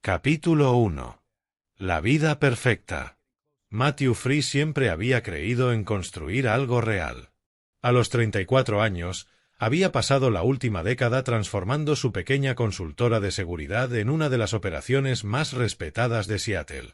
Capítulo 1. La vida perfecta. Matthew Free siempre había creído en construir algo real. A los 34 años, había pasado la última década transformando su pequeña consultora de seguridad en una de las operaciones más respetadas de Seattle.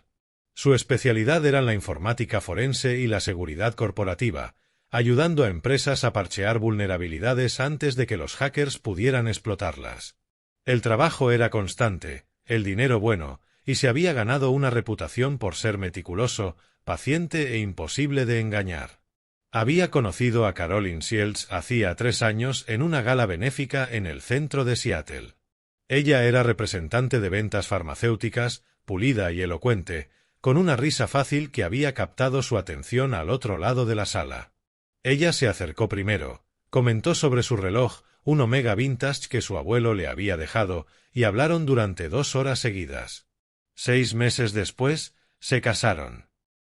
Su especialidad era la informática forense y la seguridad corporativa, ayudando a empresas a parchear vulnerabilidades antes de que los hackers pudieran explotarlas. El trabajo era constante, el dinero bueno, y se había ganado una reputación por ser meticuloso, paciente e imposible de engañar. Había conocido a Carolyn Shields hacía 3 años en una gala benéfica en el centro de Seattle. Ella era representante de ventas farmacéuticas, pulida y elocuente, con una risa fácil que había captado su atención al otro lado de la sala. Ella se acercó primero, comentó sobre su reloj, un Omega Vintage que su abuelo le había dejado, y hablaron durante 2 horas seguidas. 6 meses después, se casaron.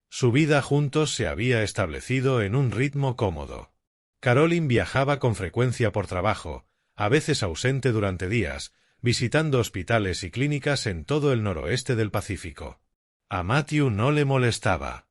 Su vida juntos se había establecido en un ritmo cómodo. Carolyn viajaba con frecuencia por trabajo, a veces ausente durante días, visitando hospitales y clínicas en todo el noroeste del Pacífico. A Matthew no le molestaba.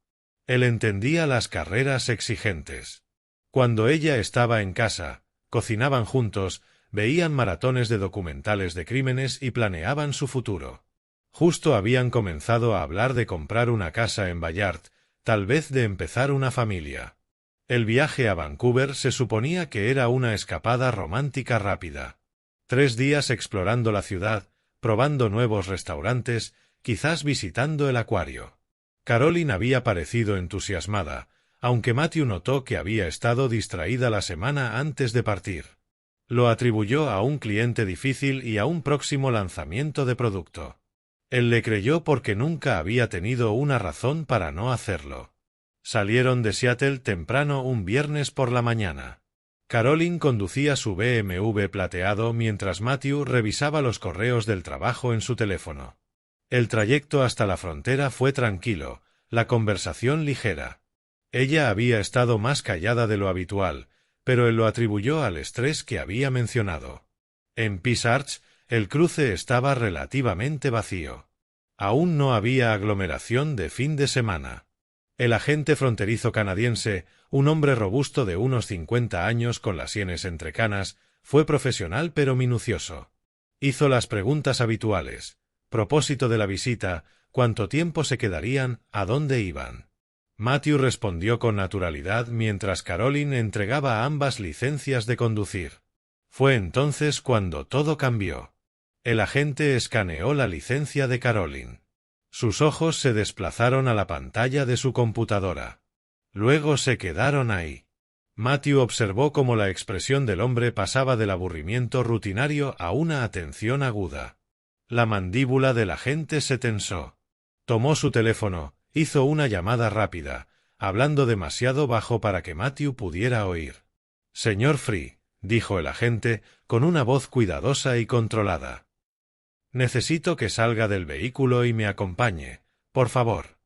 Él entendía las carreras exigentes. Cuando ella estaba en casa, cocinaban juntos, veían maratones de documentales de crímenes y planeaban su futuro. Justo habían comenzado a hablar de comprar una casa en Ballard, tal vez de empezar una familia. El viaje a Vancouver se suponía que era una escapada romántica rápida. 3 días explorando la ciudad, probando nuevos restaurantes, quizás visitando el acuario. Carolyn había parecido entusiasmada, aunque Matthew notó que había estado distraída la semana antes de partir. Lo atribuyó a un cliente difícil y a un próximo lanzamiento de producto. Él le creyó porque nunca había tenido una razón para no hacerlo. Salieron de Seattle temprano un viernes por la mañana. Carolyn conducía su BMW plateado mientras Matthew revisaba los correos del trabajo en su teléfono. El trayecto hasta la frontera fue tranquilo, la conversación ligera. Ella había estado más callada de lo habitual, pero él lo atribuyó al estrés que había mencionado. En Peace Arch, el cruce estaba relativamente vacío. Aún no había aglomeración de fin de semana. El agente fronterizo canadiense, un hombre robusto de unos 50 años con las sienes entrecanas, fue profesional pero minucioso. Hizo las preguntas habituales. Propósito de la visita, cuánto tiempo se quedarían, a dónde iban. Matthew respondió con naturalidad mientras Carolyn entregaba ambas licencias de conducir. Fue entonces cuando todo cambió. El agente escaneó la licencia de Carolyn. Sus ojos se desplazaron a la pantalla de su computadora. Luego se quedaron ahí. Matthew observó cómo la expresión del hombre pasaba del aburrimiento rutinario a una atención aguda. La mandíbula del agente se tensó. Tomó su teléfono, hizo una llamada rápida, hablando demasiado bajo para que Matthew pudiera oír. «Señor Free», dijo el agente, con una voz cuidadosa y controlada. «Necesito que salga del vehículo y me acompañe, por favor».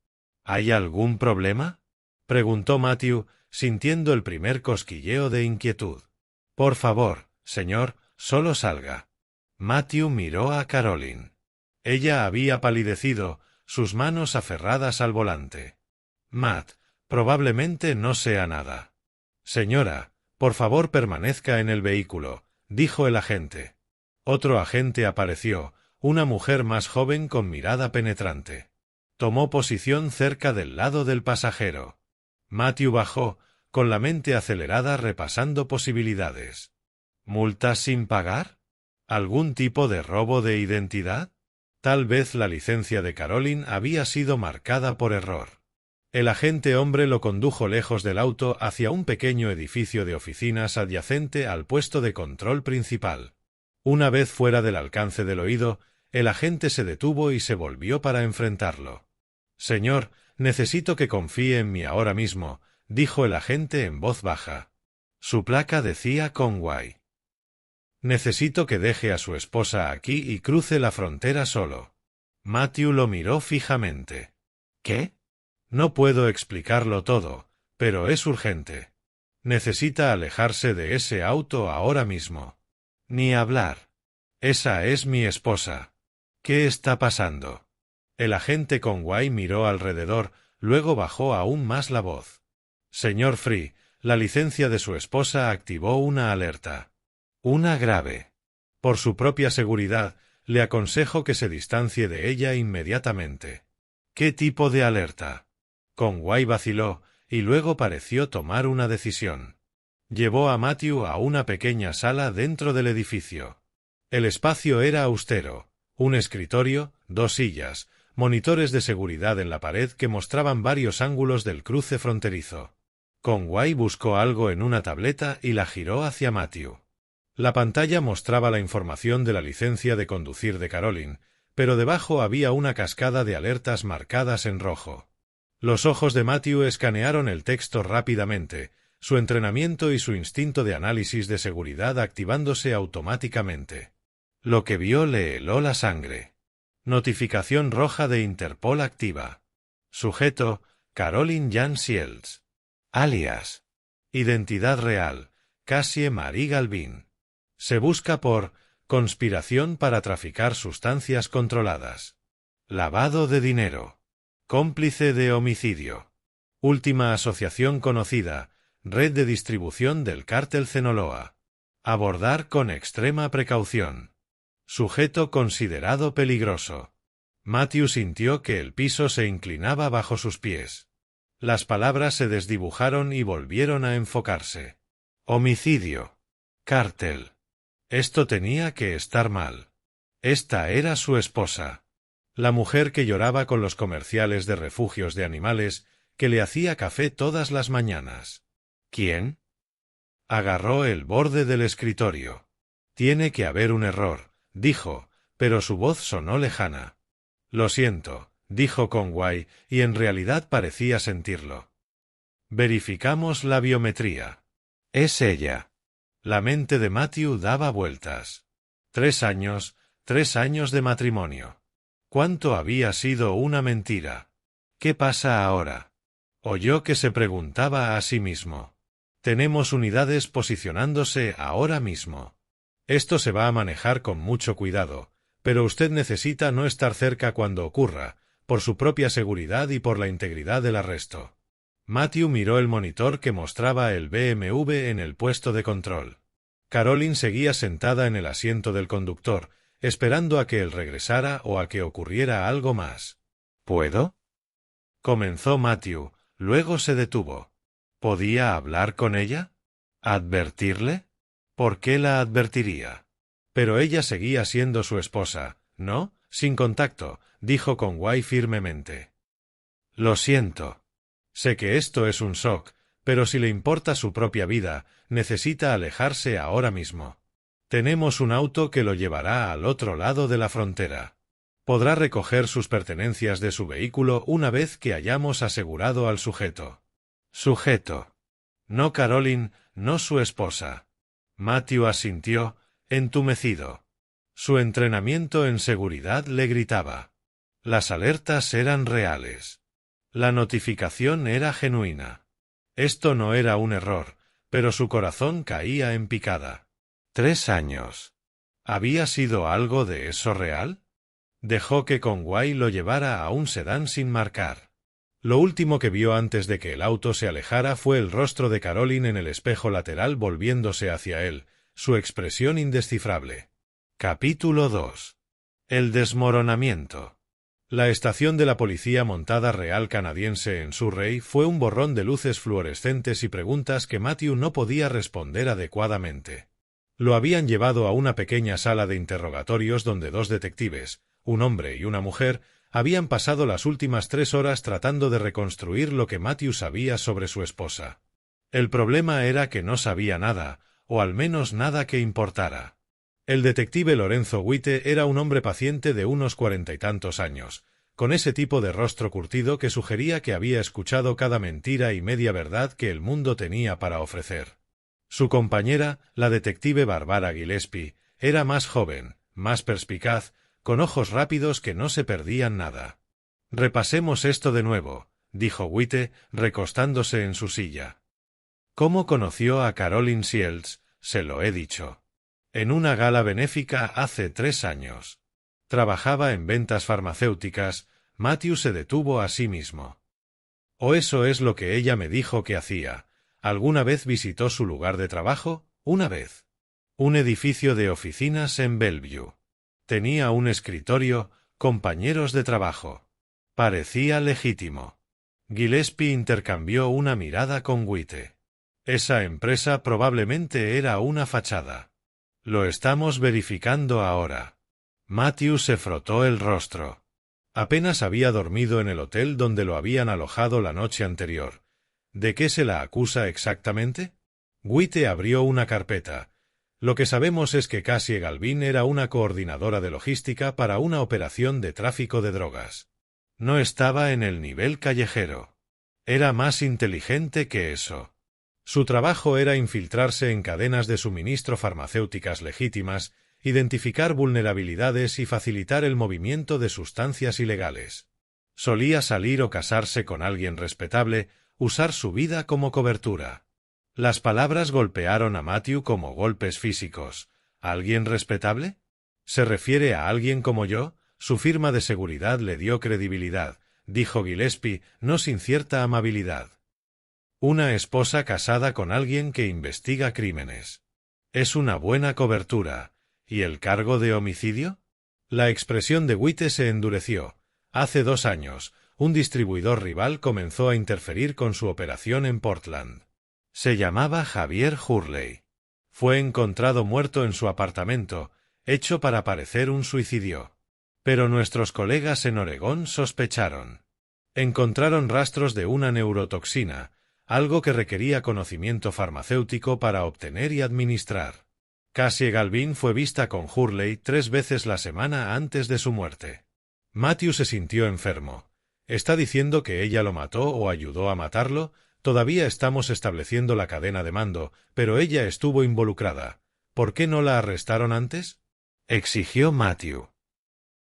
«¿Hay algún problema?», preguntó Matthew, sintiendo el primer cosquilleo de inquietud. «Por favor, señor, solo salga». Matthew miró a Carolyn. Ella había palidecido, sus manos aferradas al volante. «Matt, probablemente no sea nada». «Señora, por favor permanezca en el vehículo», dijo el agente. Otro agente apareció, una mujer más joven con mirada penetrante. Tomó posición cerca del lado del pasajero. Matthew bajó, con la mente acelerada repasando posibilidades. ¿Multas sin pagar? ¿Algún tipo de robo de identidad? Tal vez la licencia de Carolyn había sido marcada por error. El agente hombre lo condujo lejos del auto hacia un pequeño edificio de oficinas adyacente al puesto de control principal. Una vez fuera del alcance del oído, el agente se detuvo y se volvió para enfrentarlo. «Señor, necesito que confíe en mí ahora mismo», dijo el agente en voz baja. Su placa decía Conway. «Necesito que deje a su esposa aquí y cruce la frontera solo». Matthew lo miró fijamente. «¿Qué?» «No puedo explicarlo todo, pero es urgente. Necesita alejarse de ese auto ahora mismo». «Ni hablar. Esa es mi esposa». ¿Qué está pasando? El agente Conway miró alrededor, luego bajó aún más la voz. Señor Free, la licencia de su esposa activó una alerta. Una grave. Por su propia seguridad, le aconsejo que se distancie de ella inmediatamente. ¿Qué tipo de alerta? Conway vaciló, y luego pareció tomar una decisión. Llevó a Matthew a una pequeña sala dentro del edificio. El espacio era austero. Un escritorio, 2 sillas, monitores de seguridad en la pared que mostraban varios ángulos del cruce fronterizo. Conway buscó algo en una tableta y la giró hacia Matthew. La pantalla mostraba la información de la licencia de conducir de Caroline, pero debajo había una cascada de alertas marcadas en rojo. Los ojos de Matthew escanearon el texto rápidamente, su entrenamiento y su instinto de análisis de seguridad activándose automáticamente. Lo que vio le heló la sangre. Notificación roja de Interpol activa. Sujeto, Caroline Jan Shields. Alias. Identidad real, Cassie Marie Galvin. Se busca por conspiración para traficar sustancias controladas. Lavado de dinero. Cómplice de homicidio. Última asociación conocida, red de distribución del cártel Sinaloa. Abordar con extrema precaución. Sujeto considerado peligroso. Matthew sintió que el piso se inclinaba bajo sus pies. Las palabras se desdibujaron y volvieron a enfocarse. Homicidio. Cártel. Esto tenía que estar mal. Esta era su esposa. La mujer que lloraba con los comerciales de refugios de animales, que le hacía café todas las mañanas. ¿Quién? Agarró el borde del escritorio. Tiene que haber un error, dijo, pero su voz sonó lejana. Lo siento, dijo Conway, y en realidad parecía sentirlo. Verificamos la biometría. Es ella. La mente de Matthew daba vueltas. 3 años, 3 años de matrimonio. ¿Cuánto había sido una mentira? ¿Qué pasa ahora? Oyó que se preguntaba a sí mismo. Tenemos unidades posicionándose ahora mismo. Esto se va a manejar con mucho cuidado, pero usted necesita no estar cerca cuando ocurra, por su propia seguridad y por la integridad del arresto. Matthew miró el monitor que mostraba el BMW en el puesto de control. Caroline seguía sentada en el asiento del conductor, esperando a que él regresara o a que ocurriera algo más. ¿Puedo? Comenzó Matthew, luego se detuvo. ¿Podía hablar con ella? ¿Advertirle? ¿Por qué la advertiría? Pero ella seguía siendo su esposa, ¿no? Sin contacto, dijo Conway firmemente. Lo siento. Sé que esto es un shock, pero si le importa su propia vida, necesita alejarse ahora mismo. Tenemos un auto que lo llevará al otro lado de la frontera. Podrá recoger sus pertenencias de su vehículo una vez que hayamos asegurado al sujeto. Sujeto. No Caroline, no su esposa. Matthew asintió, entumecido. Su entrenamiento en seguridad le gritaba. Las alertas eran reales. La notificación era genuina. Esto no era un error, pero su corazón caía en picada. 3 años. ¿Había sido algo de eso real? Dejó que Conway lo llevara a un sedán sin marcar. Lo último que vio antes de que el auto se alejara fue el rostro de Caroline en el espejo lateral volviéndose hacia él, su expresión indescifrable. Capítulo 2. El desmoronamiento. La estación de la Policía Montada Real Canadiense en Surrey fue un borrón de luces fluorescentes y preguntas que Matthew no podía responder adecuadamente. Lo habían llevado a una pequeña sala de interrogatorios donde 2 detectives, un hombre y una mujer, habían pasado las últimas 3 horas tratando de reconstruir lo que Matthew sabía sobre su esposa. El problema era que no sabía nada, o al menos nada que importara. El detective Lorenzo Witte era un hombre paciente de unos 40 y tantos años, con ese tipo de rostro curtido que sugería que había escuchado cada mentira y media verdad que el mundo tenía para ofrecer. Su compañera, la detective Barbara Gillespie, era más joven, más perspicaz, con ojos rápidos que no se perdían nada. Repasemos esto de nuevo, dijo Witte, recostándose en su silla. ¿Cómo conoció a Caroline Shields? Se lo he dicho. En una gala benéfica hace 3 años. Trabajaba en ventas farmacéuticas. Matthew se detuvo a sí mismo. ¿O eso es lo que ella me dijo que hacía? ¿Alguna vez visitó su lugar de trabajo? Una vez. Un edificio de oficinas en Bellevue. Tenía un escritorio, compañeros de trabajo. Parecía legítimo. Gillespie intercambió una mirada con White. Esa empresa probablemente era una fachada. Lo estamos verificando ahora. Matthew se frotó el rostro. Apenas había dormido en el hotel donde lo habían alojado la noche anterior. ¿De qué se la acusa exactamente? White abrió una carpeta. Lo que sabemos es que Cassie Galvin era una coordinadora de logística para una operación de tráfico de drogas. No estaba en el nivel callejero. Era más inteligente que eso. Su trabajo era infiltrarse en cadenas de suministro farmacéuticas legítimas, identificar vulnerabilidades y facilitar el movimiento de sustancias ilegales. Solía salir o casarse con alguien respetable, usar su vida como cobertura. Las palabras golpearon a Matthew como golpes físicos. ¿Alguien respetable? ¿Se refiere a alguien como yo? Su firma de seguridad le dio credibilidad, dijo Gillespie, no sin cierta amabilidad. Una esposa casada con alguien que investiga crímenes. Es una buena cobertura. ¿Y el cargo de homicidio? La expresión de White se endureció. Hace 2 años, un distribuidor rival comenzó a interferir con su operación en Portland. Se llamaba Javier Hurley. Fue encontrado muerto en su apartamento, hecho para parecer un suicidio. Pero nuestros colegas en Oregón sospecharon. Encontraron rastros de una neurotoxina, algo que requería conocimiento farmacéutico para obtener y administrar. Cassie Galvin fue vista con Hurley 3 veces la semana antes de su muerte. Matthew se sintió enfermo. ¿Está diciendo que ella lo mató o ayudó a matarlo? Todavía estamos estableciendo la cadena de mando, pero ella estuvo involucrada. ¿Por qué no la arrestaron antes? Exigió Matthew.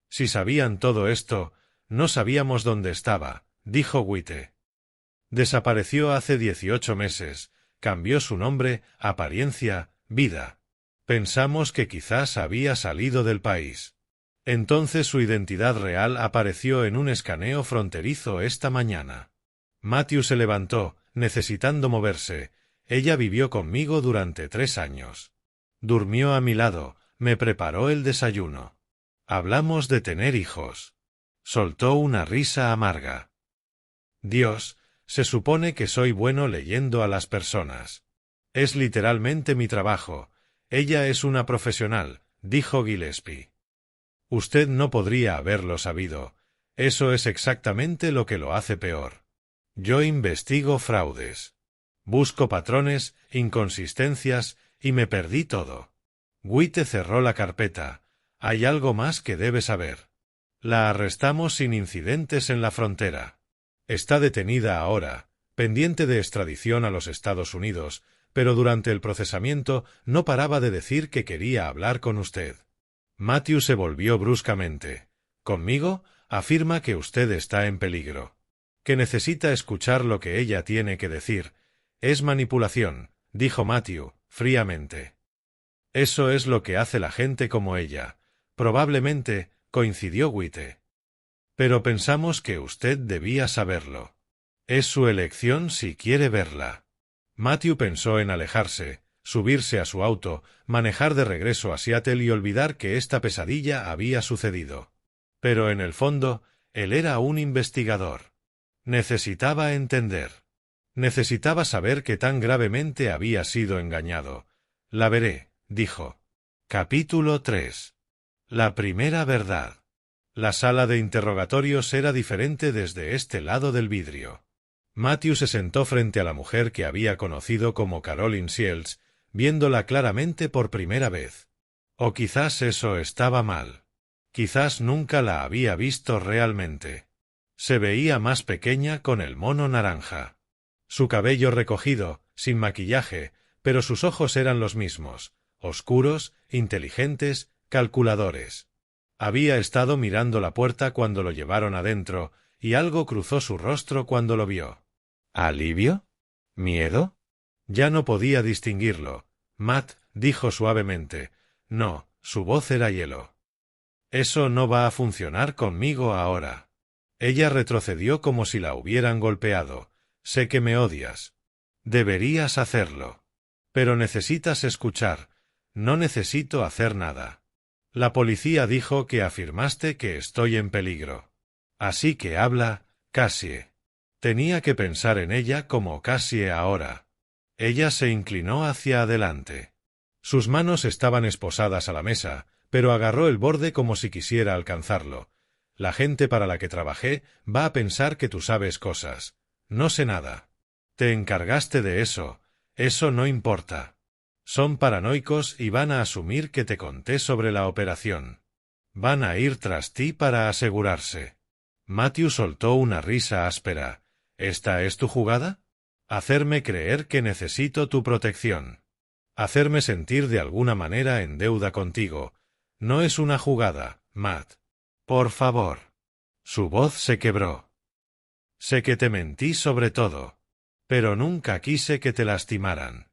Si sabían todo esto, no sabíamos dónde estaba, dijo White. Desapareció hace 18 meses, cambió su nombre, apariencia, vida. Pensamos que quizás había salido del país. Entonces su identidad real apareció en un escaneo fronterizo esta mañana. Matthew se levantó, necesitando moverse. Ella vivió conmigo durante 3 años. Durmió a mi lado, me preparó el desayuno. Hablamos de tener hijos. Soltó una risa amarga. Dios, se supone que soy bueno leyendo a las personas. Es literalmente mi trabajo. Ella es una profesional, dijo Gillespie. Usted no podría haberlo sabido. Eso es exactamente lo que lo hace peor. Yo investigo fraudes. Busco patrones, inconsistencias, y me perdí todo. White cerró la carpeta. Hay algo más que debe saber. La arrestamos sin incidentes en la frontera. Está detenida ahora, pendiente de extradición a los Estados Unidos, pero durante el procesamiento no paraba de decir que quería hablar con usted. Matthew se volvió bruscamente. ¿Conmigo? Afirma que usted está en peligro. Que necesita escuchar lo que ella tiene que decir. Es manipulación, dijo Matthew, fríamente. Eso es lo que hace la gente como ella. Probablemente, coincidió White. Pero pensamos que usted debía saberlo. Es su elección si quiere verla. Matthew pensó en alejarse, subirse a su auto, manejar de regreso a Seattle y olvidar que esta pesadilla había sucedido. Pero en el fondo, él era un investigador. Necesitaba entender. Necesitaba saber qué tan gravemente había sido engañado. La veré, dijo. Capítulo 3. La primera verdad. La sala de interrogatorios era diferente desde este lado del vidrio. Matthew se sentó frente a la mujer que había conocido como Caroline Shields, viéndola claramente por primera vez. O quizás eso estaba mal. Quizás nunca la había visto realmente. Se veía más pequeña con el mono naranja. Su cabello recogido, sin maquillaje, pero sus ojos eran los mismos, oscuros, inteligentes, calculadores. Había estado mirando la puerta cuando lo llevaron adentro, y algo cruzó su rostro cuando lo vio. ¿Alivio? ¿Miedo? Ya no podía distinguirlo. Matt, dijo suavemente. No, su voz era hielo. Eso no va a funcionar conmigo ahora. Ella retrocedió como si la hubieran golpeado. Sé que me odias. Deberías hacerlo. Pero necesitas escuchar. No necesito hacer nada. La policía dijo que afirmaste que estoy en peligro. Así que habla, Cassie. Tenía que pensar en ella como Cassie ahora. Ella se inclinó hacia adelante. Sus manos estaban esposadas a la mesa, pero agarró el borde como si quisiera alcanzarlo. La gente para la que trabajé va a pensar que tú sabes cosas. No sé nada. Te encargaste de eso. Eso no importa. Son paranoicos y van a asumir que te conté sobre la operación. Van a ir tras ti para asegurarse. Matthew soltó una risa áspera. ¿Esta es tu jugada? Hacerme creer que necesito tu protección. Hacerme sentir de alguna manera en deuda contigo. No es una jugada, Matt. Por favor. Su voz se quebró. Sé que te mentí sobre todo. Pero nunca quise que te lastimaran.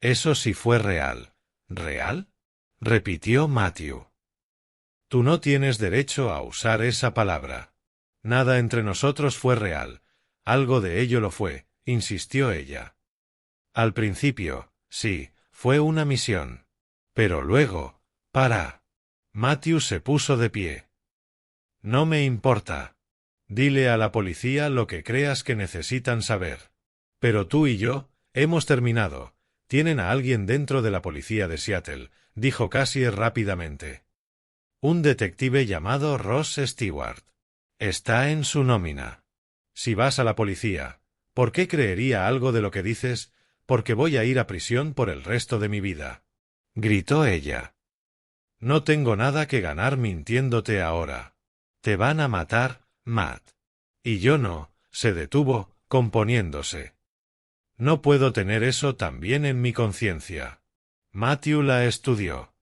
Eso sí fue real. ¿Real? Repitió Matthew. Tú no tienes derecho a usar esa palabra. Nada entre nosotros fue real. Algo de ello lo fue, insistió ella. Al principio, sí, fue una misión. Pero luego, para. Matthew se puso de pie. No me importa. Dile a la policía lo que creas que necesitan saber. Pero tú y yo, hemos terminado. Tienen a alguien dentro de la policía de Seattle, dijo Cassie rápidamente. Un detective llamado Ross Stewart. Está en su nómina. Si vas a la policía, ¿por qué creería algo de lo que dices? Porque voy a ir a prisión por el resto de mi vida. Gritó ella. No tengo nada que ganar mintiéndote ahora. Te van a matar, Matt. Y yo no, se detuvo, componiéndose. No puedo tener eso también en mi conciencia. Matthew la estudió.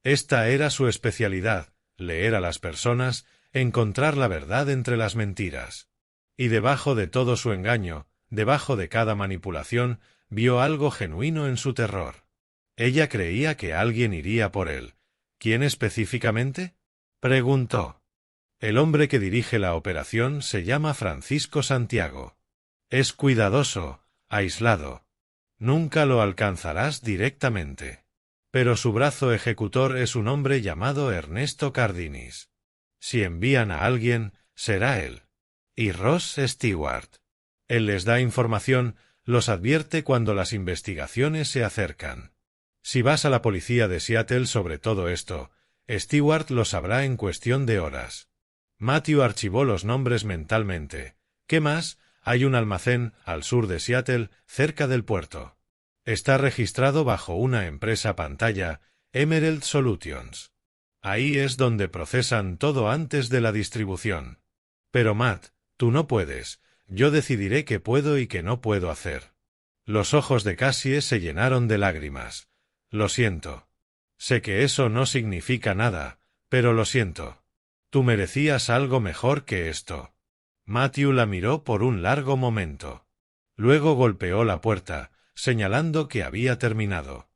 Esta era su especialidad, leer a las personas, encontrar la verdad entre las mentiras. Y debajo de todo su engaño, debajo de cada manipulación, vio algo genuino en su terror. Ella creía que alguien iría por él. ¿Quién específicamente? Preguntó. El hombre que dirige la operación se llama Francisco Santiago. Es cuidadoso, aislado. Nunca lo alcanzarás directamente. Pero su brazo ejecutor es un hombre llamado Ernesto Cardinis. Si envían a alguien, será él. Y Ross Stewart. Él les da información, los advierte cuando las investigaciones se acercan. Si vas a la policía de Seattle sobre todo esto, Stewart lo sabrá en cuestión de horas. Matthew archivó los nombres mentalmente. ¿Qué más? Hay un almacén al sur de Seattle, cerca del puerto. Está registrado bajo una empresa pantalla, Emerald Solutions. Ahí es donde procesan todo antes de la distribución. Pero Matt, tú no puedes. Yo decidiré qué puedo y qué no puedo hacer. Los ojos de Cassie se llenaron de lágrimas. Lo siento. Sé que eso no significa nada, pero lo siento. Tú merecías algo mejor que esto. Matthew la miró por un largo momento. Luego golpeó la puerta, señalando que había terminado.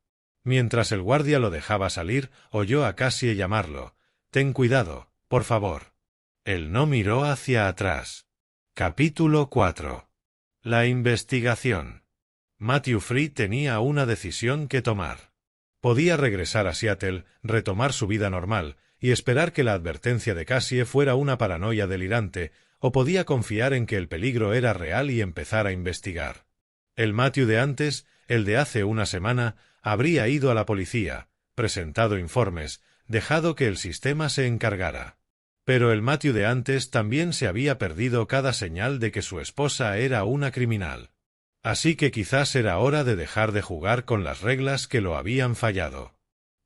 Mientras el guardia lo dejaba salir, oyó a Cassie llamarlo. «Ten cuidado, por favor». Él no miró hacia atrás. Capítulo 4. La investigación. Matthew Free tenía una decisión que tomar. Podía regresar a Seattle, retomar su vida normal, y esperar que la advertencia de Cassie fuera una paranoia delirante, o podía confiar en que el peligro era real y empezar a investigar. El Matthew de antes, el de hace una semana, habría ido a la policía, presentado informes, dejado que el sistema se encargara. Pero el Matthew de antes también se había perdido cada señal de que su esposa era una criminal. Así que quizás era hora de dejar de jugar con las reglas que lo habían fallado.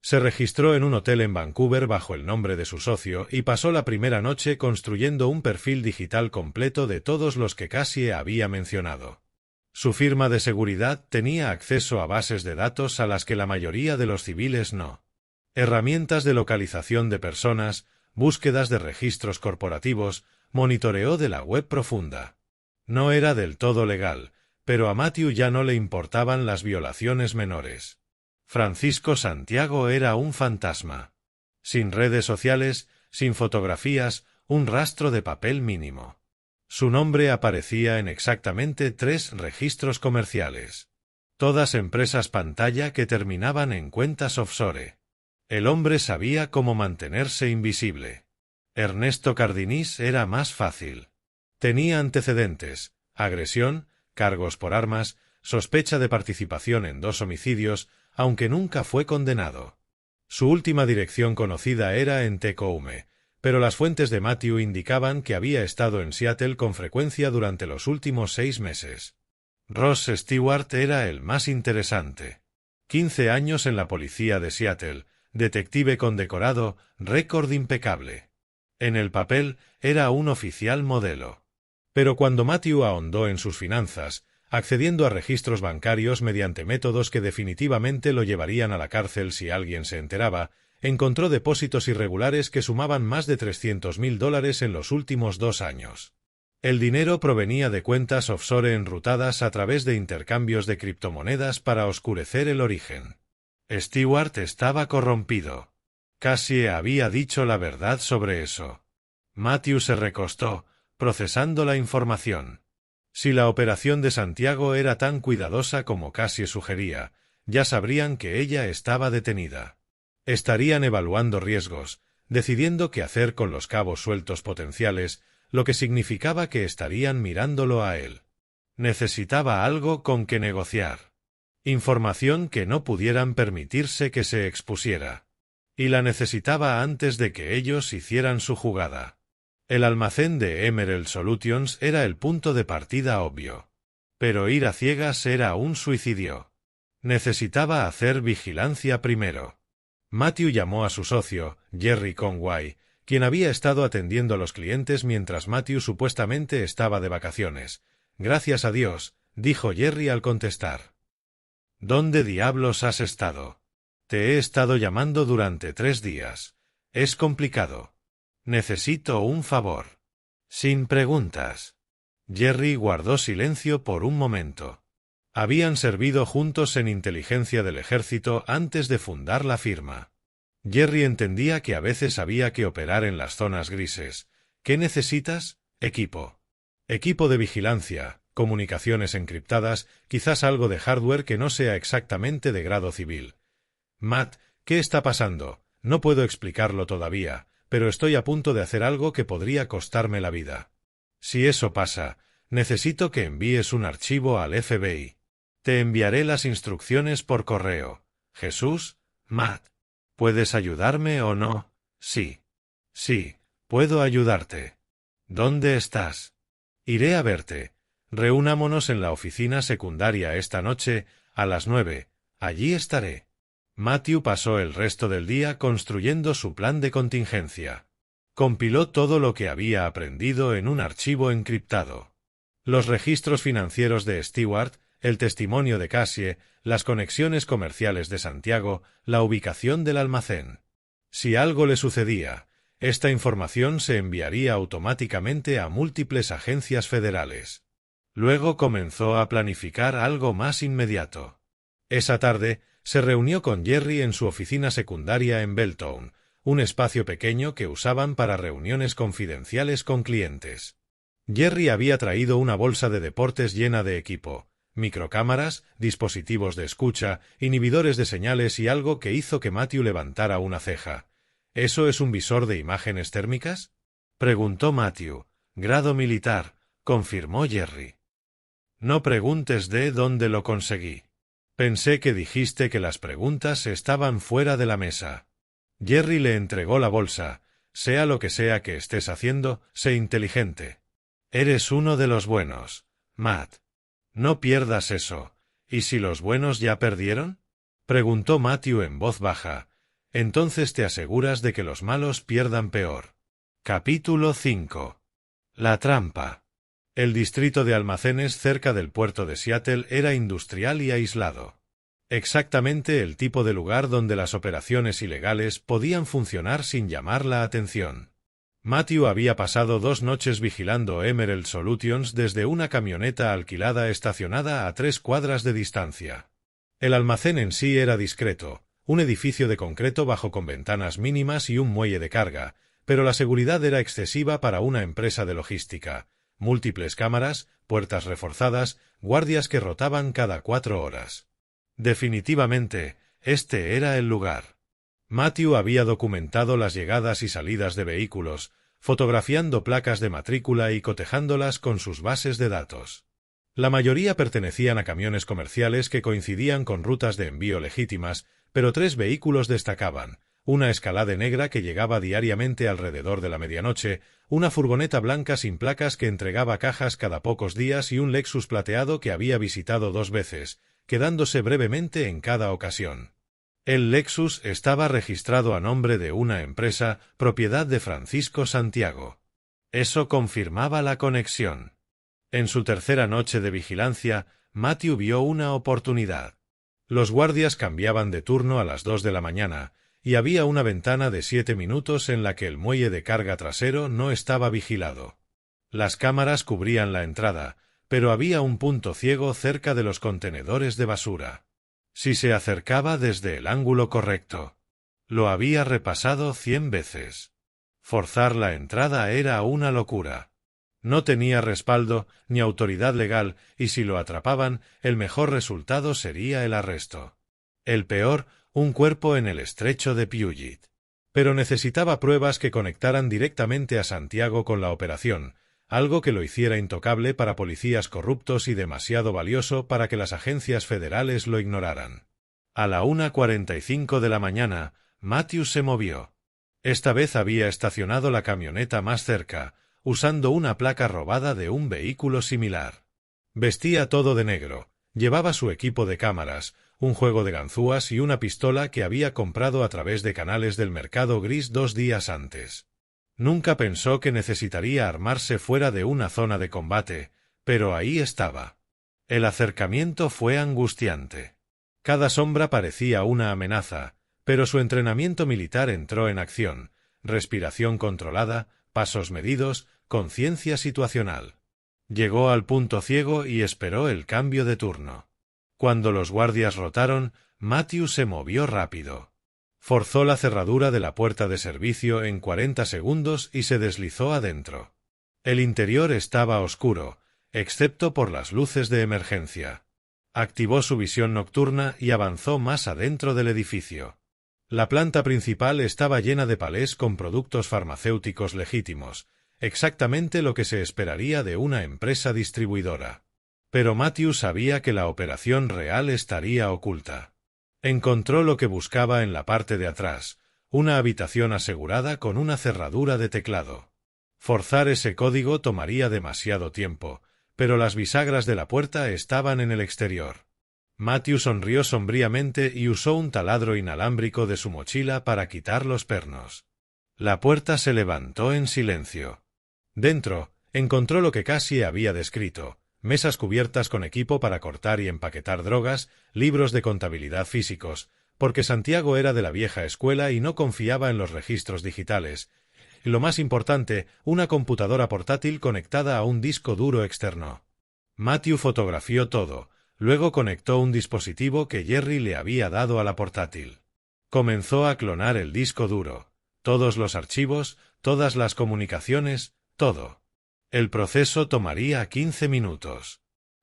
Se registró en un hotel en Vancouver bajo el nombre de su socio y pasó la primera noche construyendo un perfil digital completo de todos los que Cassie había mencionado. Su firma de seguridad tenía acceso a bases de datos a las que la mayoría de los civiles no. Herramientas de localización de personas, búsquedas de registros corporativos, monitoreo de la web profunda. No era del todo legal, pero a Matthew ya no le importaban las violaciones menores. Francisco Santiago era un fantasma. Sin redes sociales, sin fotografías, un rastro de papel mínimo. Su nombre aparecía en exactamente 3 registros comerciales. Todas empresas pantalla que terminaban en cuentas offshore. El hombre sabía cómo mantenerse invisible. Ernesto Cardinís era más fácil. Tenía antecedentes, agresión, cargos por armas, sospecha de participación en 2 homicidios, aunque nunca fue condenado. Su última dirección conocida era en Tecoume, pero las fuentes de Matthew indicaban que había estado en Seattle con frecuencia durante los últimos 6 meses. Ross Stewart era el más interesante. 15 años en la policía de Seattle, detective condecorado, récord impecable. En el papel era un oficial modelo. Pero cuando Matthew ahondó en sus finanzas, accediendo a registros bancarios mediante métodos que definitivamente lo llevarían a la cárcel si alguien se enteraba, encontró depósitos irregulares que sumaban más de $300,000 en los últimos 2 años. El dinero provenía de cuentas offshore enrutadas a través de intercambios de criptomonedas para oscurecer el origen. Stewart estaba corrompido. Cassie había dicho la verdad sobre eso. Matthew se recostó, procesando la información. Si la operación de Santiago era tan cuidadosa como Cassie sugería, ya sabrían que ella estaba detenida. Estarían evaluando riesgos, decidiendo qué hacer con los cabos sueltos potenciales, lo que significaba que estarían mirándolo a él. Necesitaba algo con que negociar. Información que no pudieran permitirse que se expusiera. Y la necesitaba antes de que ellos hicieran su jugada. El almacén de Emerald Solutions era el punto de partida obvio. Pero ir a ciegas era un suicidio. Necesitaba hacer vigilancia primero. Matthew llamó a su socio, Jerry Conway, quien había estado atendiendo a los clientes mientras Matthew supuestamente estaba de vacaciones. Gracias a Dios, dijo Jerry al contestar. ¿Dónde diablos has estado? Te he estado llamando durante 3 días. Es complicado. Necesito un favor. Sin preguntas. Jerry guardó silencio por un momento. Habían servido juntos en inteligencia del ejército antes de fundar la firma. Jerry entendía que a veces había que operar en las zonas grises. ¿Qué necesitas? Equipo. Equipo de vigilancia, comunicaciones encriptadas, quizás algo de hardware que no sea exactamente de grado civil. Matt, ¿qué está pasando? No puedo explicarlo todavía, pero estoy a punto de hacer algo que podría costarme la vida. Si eso pasa, necesito que envíes un archivo al FBI. Te enviaré las instrucciones por correo. Jesús, Matt. ¿Puedes ayudarme o no? Sí. Sí, puedo ayudarte. ¿Dónde estás? Iré a verte. Reunámonos en la oficina secundaria esta noche, a las 9. Allí estaré. Matthew pasó el resto del día construyendo su plan de contingencia. Compiló todo lo que había aprendido en un archivo encriptado. Los registros financieros de Stewart, el testimonio de Cassie, las conexiones comerciales de Santiago, la ubicación del almacén. Si algo le sucedía, esta información se enviaría automáticamente a múltiples agencias federales. Luego comenzó a planificar algo más inmediato. Esa tarde, se reunió con Jerry en su oficina secundaria en Belltown, un espacio pequeño que usaban para reuniones confidenciales con clientes. Jerry había traído una bolsa de deportes llena de equipo, microcámaras, dispositivos de escucha, inhibidores de señales y algo que hizo que Matthew levantara una ceja. ¿Eso es un visor de imágenes térmicas? Preguntó Matthew. Grado militar, confirmó Jerry. No preguntes de dónde lo conseguí. Pensé que dijiste que las preguntas estaban fuera de la mesa. Jerry le entregó la bolsa. Sea lo que sea que estés haciendo, sé inteligente. Eres uno de los buenos, Matt. No pierdas eso. ¿Y si los buenos ya perdieron? Preguntó Matthew en voz baja. Entonces te aseguras de que los malos pierdan peor. Capítulo 5. La trampa. El distrito de almacenes cerca del puerto de Seattle era industrial y aislado. Exactamente el tipo de lugar donde las operaciones ilegales podían funcionar sin llamar la atención. Matthew había pasado 2 noches vigilando Emerald Solutions desde una camioneta alquilada estacionada a 3 cuadras de distancia. El almacén en sí era discreto, un edificio de concreto bajo con ventanas mínimas y un muelle de carga, pero la seguridad era excesiva para una empresa de logística. Múltiples cámaras, puertas reforzadas, guardias que rotaban cada 4 horas. Definitivamente, este era el lugar. Matthew había documentado las llegadas y salidas de vehículos, fotografiando placas de matrícula y cotejándolas con sus bases de datos. La mayoría pertenecían a camiones comerciales que coincidían con rutas de envío legítimas, pero 3 vehículos destacaban: una Escalade negra que llegaba diariamente alrededor de la medianoche, una furgoneta blanca sin placas que entregaba cajas cada pocos días y un Lexus plateado que había visitado 2 veces, quedándose brevemente en cada ocasión. El Lexus estaba registrado a nombre de una empresa, propiedad de Francisco Santiago. Eso confirmaba la conexión. En su tercera noche de vigilancia, Matthew vio una oportunidad. Los guardias cambiaban de turno a las 2 de la mañana, y había una ventana de 7 minutos en la que el muelle de carga trasero no estaba vigilado. Las cámaras cubrían la entrada, pero había un punto ciego cerca de los contenedores de basura. Si se acercaba desde el ángulo correcto. Lo había repasado 100 veces. Forzar la entrada era una locura. No tenía respaldo ni autoridad legal, y si lo atrapaban, el mejor resultado sería el arresto. El peor, un cuerpo en el estrecho de Puget. Pero necesitaba pruebas que conectaran directamente a Santiago con la operación, algo que lo hiciera intocable para policías corruptos y demasiado valioso para que las agencias federales lo ignoraran. A la 1:45 de la mañana, Matthew se movió. Esta vez había estacionado la camioneta más cerca, usando una placa robada de un vehículo similar. Vestía todo de negro, llevaba su equipo de cámaras, un juego de ganzúas y una pistola que había comprado a través de canales del mercado gris 2 días antes. Nunca pensó que necesitaría armarse fuera de una zona de combate, pero ahí estaba. El acercamiento fue angustiante. Cada sombra parecía una amenaza, pero su entrenamiento militar entró en acción: respiración controlada, pasos medidos, conciencia situacional. Llegó al punto ciego y esperó el cambio de turno. Cuando los guardias rotaron, Matthew se movió rápido. Forzó la cerradura de la puerta de servicio en 40 segundos y se deslizó adentro. El interior estaba oscuro, excepto por las luces de emergencia. Activó su visión nocturna y avanzó más adentro del edificio. La planta principal estaba llena de palés con productos farmacéuticos legítimos, exactamente lo que se esperaría de una empresa distribuidora. Pero Matthew sabía que la operación real estaría oculta. Encontró lo que buscaba en la parte de atrás: una habitación asegurada con una cerradura de teclado. Forzar ese código tomaría demasiado tiempo, pero las bisagras de la puerta estaban en el exterior. Matthew sonrió sombríamente y usó un taladro inalámbrico de su mochila para quitar los pernos. La puerta se levantó en silencio. Dentro, encontró lo que Cassie había descrito: mesas cubiertas con equipo para cortar y empaquetar drogas, libros de contabilidad físicos, porque Santiago era de la vieja escuela y no confiaba en los registros digitales, y lo más importante, una computadora portátil conectada a un disco duro externo. Matthew fotografió todo, luego conectó un dispositivo que Jerry le había dado a la portátil. Comenzó a clonar el disco duro, todos los archivos, todas las comunicaciones, todo. El proceso tomaría 15 minutos.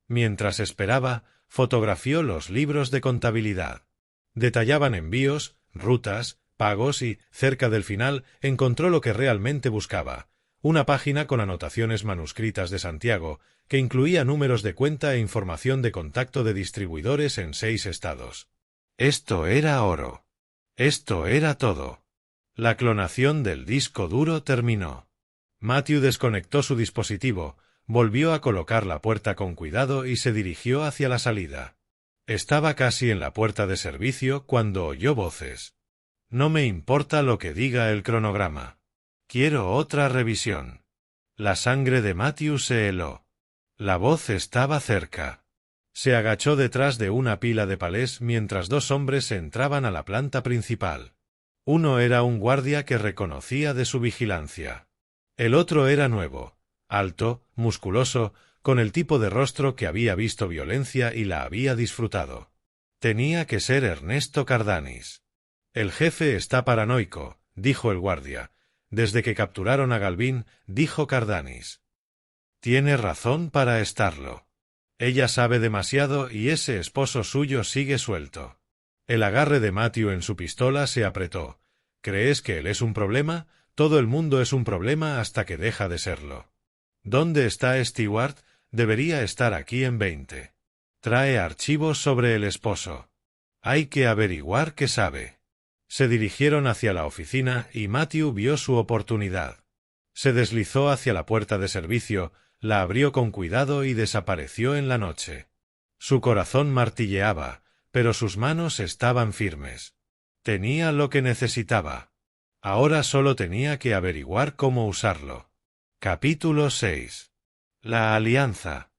Mientras esperaba, fotografió los libros de contabilidad. Detallaban envíos, rutas, pagos y, cerca del final, encontró lo que realmente buscaba: una página con anotaciones manuscritas de Santiago, que incluía números de cuenta e información de contacto de distribuidores en 6 estados. Esto era oro. Esto era todo. La clonación del disco duro terminó. Matthew desconectó su dispositivo, volvió a colocar la puerta con cuidado y se dirigió hacia la salida. Estaba casi en la puerta de servicio cuando oyó voces. No me importa lo que diga el cronograma. Quiero otra revisión. La sangre de Matthew se heló. La voz estaba cerca. Se agachó detrás de una pila de palés mientras 2 hombres entraban a la planta principal. Uno era un guardia que reconocía de su vigilancia. El otro era nuevo, alto, musculoso, con el tipo de rostro que había visto violencia y la había disfrutado. Tenía que ser Ernesto Cardanis. El jefe está paranoico, dijo el guardia. Desde que capturaron a Galvin, dijo Cardanis. Tiene razón para estarlo. Ella sabe demasiado y ese esposo suyo sigue suelto. El agarre de Matthew en su pistola se apretó. ¿Crees que él es un problema? Todo el mundo es un problema hasta que deja de serlo. ¿Dónde está Stewart? Debería estar aquí en 20. Trae archivos sobre el esposo. Hay que averiguar qué sabe. Se dirigieron hacia la oficina y Matthew vio su oportunidad. Se deslizó hacia la puerta de servicio, la abrió con cuidado y desapareció en la noche. Su corazón martilleaba, pero sus manos estaban firmes. Tenía lo que necesitaba. Ahora solo tenía que averiguar cómo usarlo. Capítulo 6. La alianza.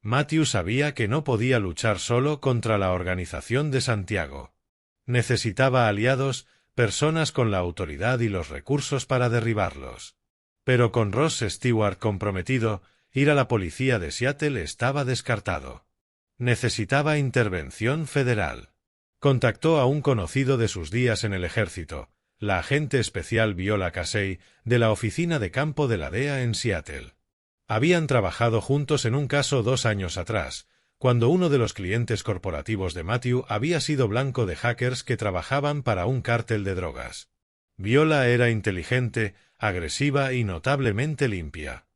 Matthew sabía que no podía luchar solo contra la organización de Santiago. Necesitaba aliados, personas con la autoridad y los recursos para derribarlos. Pero con Ross Stewart comprometido, ir a la policía de Seattle estaba descartado. Necesitaba intervención federal. Contactó a un conocido de sus días en el ejército, la agente especial Viola Casey, de la oficina de campo de la DEA en Seattle. Habían trabajado juntos en un caso 2 años atrás, cuando uno de los clientes corporativos de Matthew había sido blanco de hackers que trabajaban para un cártel de drogas. Viola era inteligente, agresiva y notablemente limpia.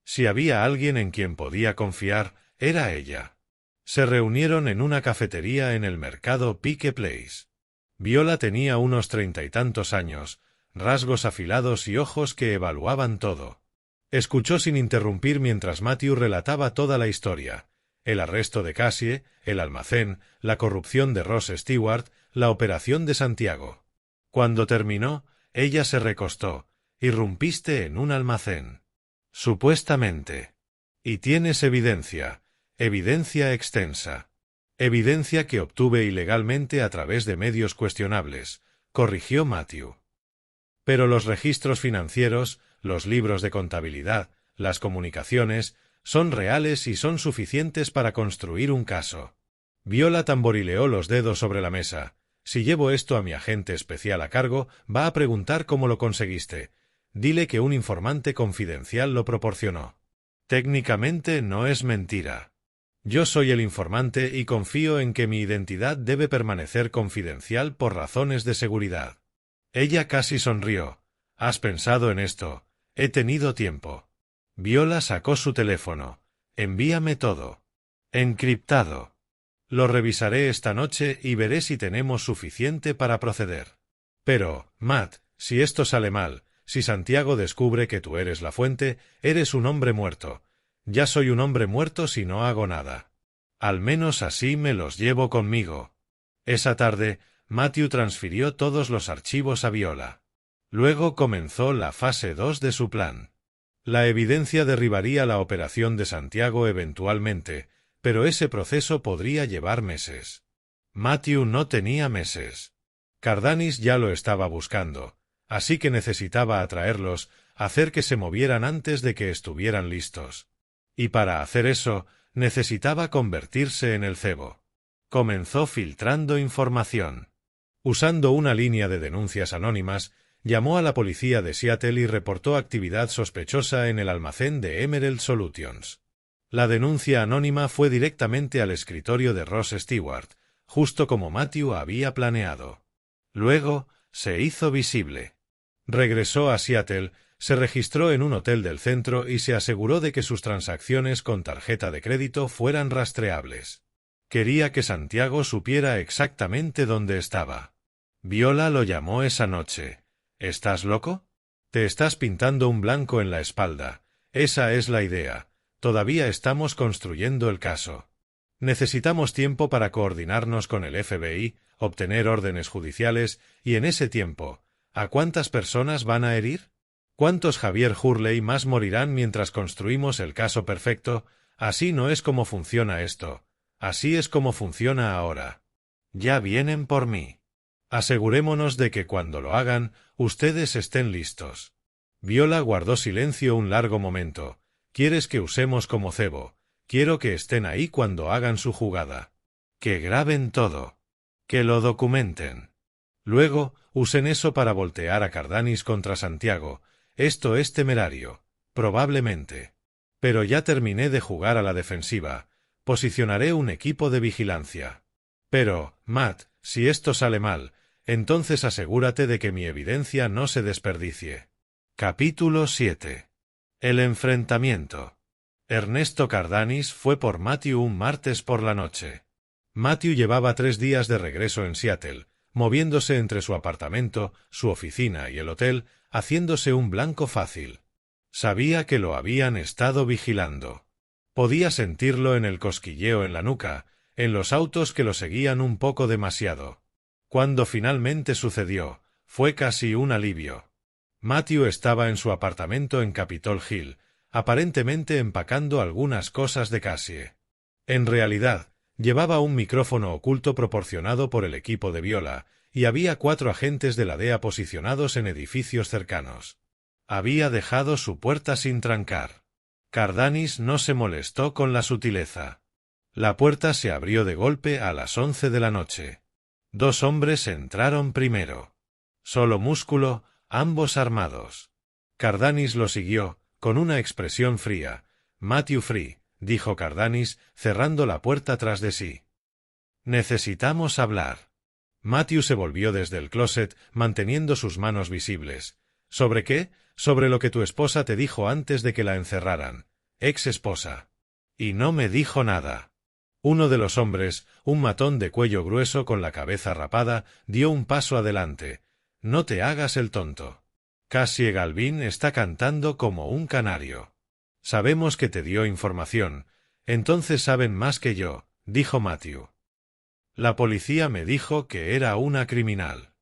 Si había alguien en quien podía confiar, era ella. Se reunieron en una cafetería en el mercado Pike Place. Viola tenía unos 30 y tantos años, rasgos afilados y ojos que evaluaban todo. Escuchó sin interrumpir mientras Matthew relataba toda la historia: el arresto de Cassie, el almacén, la corrupción de Ross Stewart, la operación de Santiago. Cuando terminó, ella se recostó. Irrumpiste en un almacén. Supuestamente. Y tienes evidencia. Evidencia extensa. Evidencia que obtuve ilegalmente a través de medios cuestionables, corrigió Matthew. Pero los registros financieros, los libros de contabilidad, las comunicaciones, son reales y son suficientes para construir un caso. Viola tamborileó los dedos sobre la mesa. Si llevo esto a mi agente especial a cargo, va a preguntar cómo lo conseguiste. Dile que un informante confidencial lo proporcionó. Técnicamente no es mentira. Yo soy el informante y confío en que mi identidad debe permanecer confidencial por razones de seguridad. Ella casi sonrió. ¿Has pensado en esto? He tenido tiempo. Viola sacó su teléfono. Envíame todo. Encriptado. Lo revisaré esta noche y veré si tenemos suficiente para proceder. Pero, Matt, si esto sale mal, si Santiago descubre que tú eres la fuente, eres un hombre muerto. Ya soy un hombre muerto si no hago nada. Al menos así me los llevo conmigo. Esa tarde, Matthew transfirió todos los archivos a Viola. Luego comenzó la fase 2 de su plan. La evidencia derribaría la operación de Santiago eventualmente, pero ese proceso podría llevar meses. Matthew no tenía meses. Cardanis ya lo estaba buscando, así que necesitaba atraerlos, hacer que se movieran antes de que estuvieran listos. Y para hacer eso, necesitaba convertirse en el cebo. Comenzó filtrando información. Usando una línea de denuncias anónimas, llamó a la policía de Seattle y reportó actividad sospechosa en el almacén de Emerald Solutions. La denuncia anónima fue directamente al escritorio de Ross Stewart, justo como Matthew había planeado. Luego, se hizo visible. Regresó a Seattle, se registró en un hotel del centro y se aseguró de que sus transacciones con tarjeta de crédito fueran rastreables. Quería que Santiago supiera exactamente dónde estaba. Viola lo llamó esa noche. ¿Estás loco? Te estás pintando un blanco en la espalda. Esa es la idea. Todavía estamos construyendo el caso. Necesitamos tiempo para coordinarnos con el FBI, obtener órdenes judiciales y en ese tiempo, ¿a cuántas personas van a herir? ¿Cuántos Javier Hurley más morirán mientras construimos el caso perfecto? Así no es como funciona esto. Así es como funciona ahora. Ya vienen por mí. Asegurémonos de que cuando lo hagan, ustedes estén listos. Viola guardó silencio un largo momento. ¿Quieres que usemos como cebo? Quiero que estén ahí cuando hagan su jugada. Que graben todo. Que lo documenten. Luego, usen eso para voltear a Cardanis contra Santiago, Esto es temerario, probablemente. Pero ya terminé de jugar a la defensiva. Posicionaré un equipo de vigilancia. Pero, Matt, si esto sale mal, entonces asegúrate de que mi evidencia no se desperdicie. Capítulo 7. El enfrentamiento. Ernesto Cardanis fue por Matthew un martes por la noche. Matthew llevaba 3 días de regreso en Seattle, moviéndose entre su apartamento, su oficina y el hotel, haciéndose un blanco fácil. Sabía que lo habían estado vigilando. Podía sentirlo en el cosquilleo en la nuca, en los autos que lo seguían un poco demasiado. Cuando finalmente sucedió, fue casi un alivio. Matthew estaba en su apartamento en Capitol Hill, aparentemente empacando algunas cosas de Cassie. En realidad, llevaba un micrófono oculto proporcionado por el equipo de Viola, y había 4 agentes de la DEA posicionados en edificios cercanos. Había dejado su puerta sin trancar. Cardanis no se molestó con la sutileza. La puerta se abrió de golpe a las 11 de la noche. 2 hombres entraron primero. Solo músculo, ambos armados. Cardanis lo siguió, con una expresión fría. Matthew Free, dijo Cardanis, cerrando la puerta tras de sí. Necesitamos hablar. Matthew se volvió desde el closet, manteniendo sus manos visibles. ¿Sobre qué? Sobre lo que tu esposa te dijo antes de que la encerraran. Ex esposa. Y no me dijo nada. Uno de los hombres, un matón de cuello grueso con la cabeza rapada, dio un paso adelante. No te hagas el tonto. Cassie Galvin está cantando como un canario. Sabemos que te dio información. Entonces saben más que yo, dijo Matthew. La policía me dijo que era una criminal.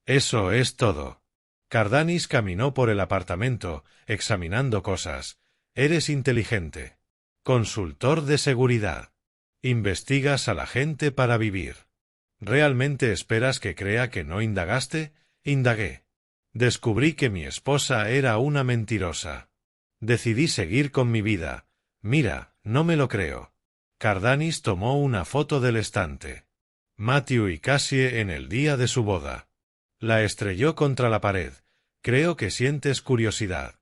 Eso es todo. Cardanis caminó por el apartamento, examinando cosas. Eres inteligente. Consultor de seguridad. Investigas a la gente para vivir. ¿Realmente esperas que crea que no indagaste? Indagué. Descubrí que mi esposa era una mentirosa. Decidí seguir con mi vida. Mira, no me lo creo. Cardanis tomó una foto del estante. Matthew y Cassie en el día de su boda. La estrelló contra la pared. Creo que sientes curiosidad.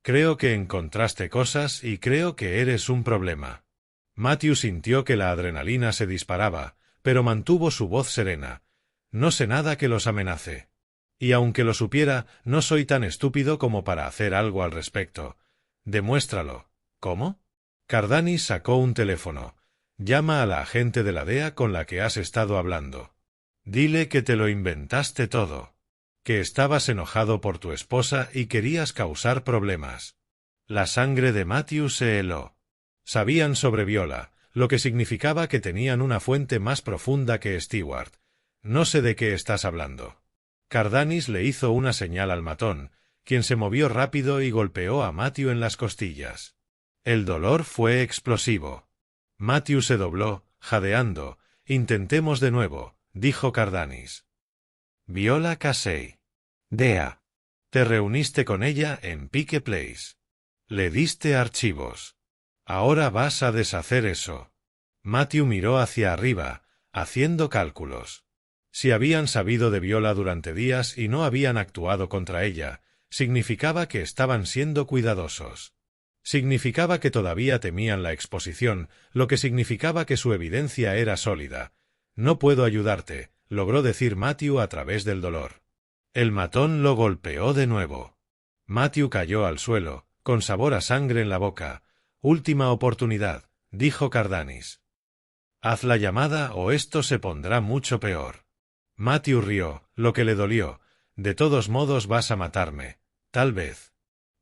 Creo que encontraste cosas y creo que eres un problema. Matthew sintió que la adrenalina se disparaba, pero mantuvo su voz serena. No sé nada que los amenace. Y aunque lo supiera, no soy tan estúpido como para hacer algo al respecto. Demuéstralo. ¿Cómo? Cardanis sacó un teléfono. Llama a la agente de la DEA con la que has estado hablando. Dile que te lo inventaste todo. Que estabas enojado por tu esposa y querías causar problemas. La sangre de Matthew se heló. Sabían sobre Viola, lo que significaba que tenían una fuente más profunda que Stewart. No sé de qué estás hablando. Cardanis le hizo una señal al matón, quien se movió rápido y golpeó a Matthew en las costillas. El dolor fue explosivo. Matthew se dobló, jadeando. Intentemos de nuevo, dijo Cardanis. Viola Casey. DEA. Te reuniste con ella en Pike Place. Le diste archivos. Ahora vas a deshacer eso. Matthew miró hacia arriba, haciendo cálculos. Si habían sabido de Viola durante días y no habían actuado contra ella, significaba que estaban siendo cuidadosos. Significaba que todavía temían la exposición, lo que significaba que su evidencia era sólida. No puedo ayudarte, logró decir Matthew a través del dolor. El matón lo golpeó de nuevo. Matthew cayó al suelo, con sabor a sangre en la boca. Última oportunidad, dijo Cardanis. Haz la llamada o esto se pondrá mucho peor. Matthew rió, lo que le dolió. De todos modos vas a matarme. Tal vez.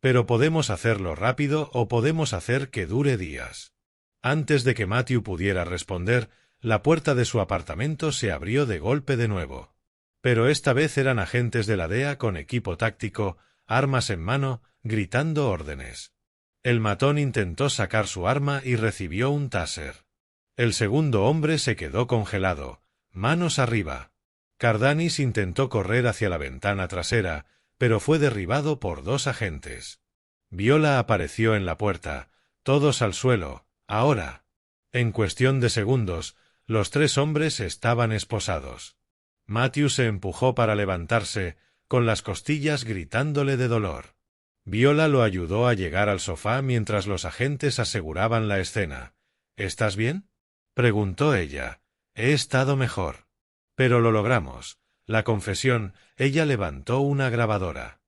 Pero podemos hacerlo rápido o podemos hacer que dure días. Antes de que Matthew pudiera responder, la puerta de su apartamento se abrió de golpe de nuevo. Pero esta vez eran agentes de la DEA con equipo táctico, armas en mano, gritando órdenes. El matón intentó sacar su arma y recibió un taser. El segundo hombre se quedó congelado, manos arriba. Cardanis intentó correr hacia la ventana trasera, pero fue derribado por 2 agentes. Viola apareció en la puerta, todos al suelo, ahora. En cuestión de segundos, los 3 hombres estaban esposados. Matthew se empujó para levantarse, con las costillas gritándole de dolor. Viola lo ayudó a llegar al sofá mientras los agentes aseguraban la escena. ¿Estás bien?, preguntó ella. He estado mejor. Pero lo logramos. La confesión, ella levantó una grabadora.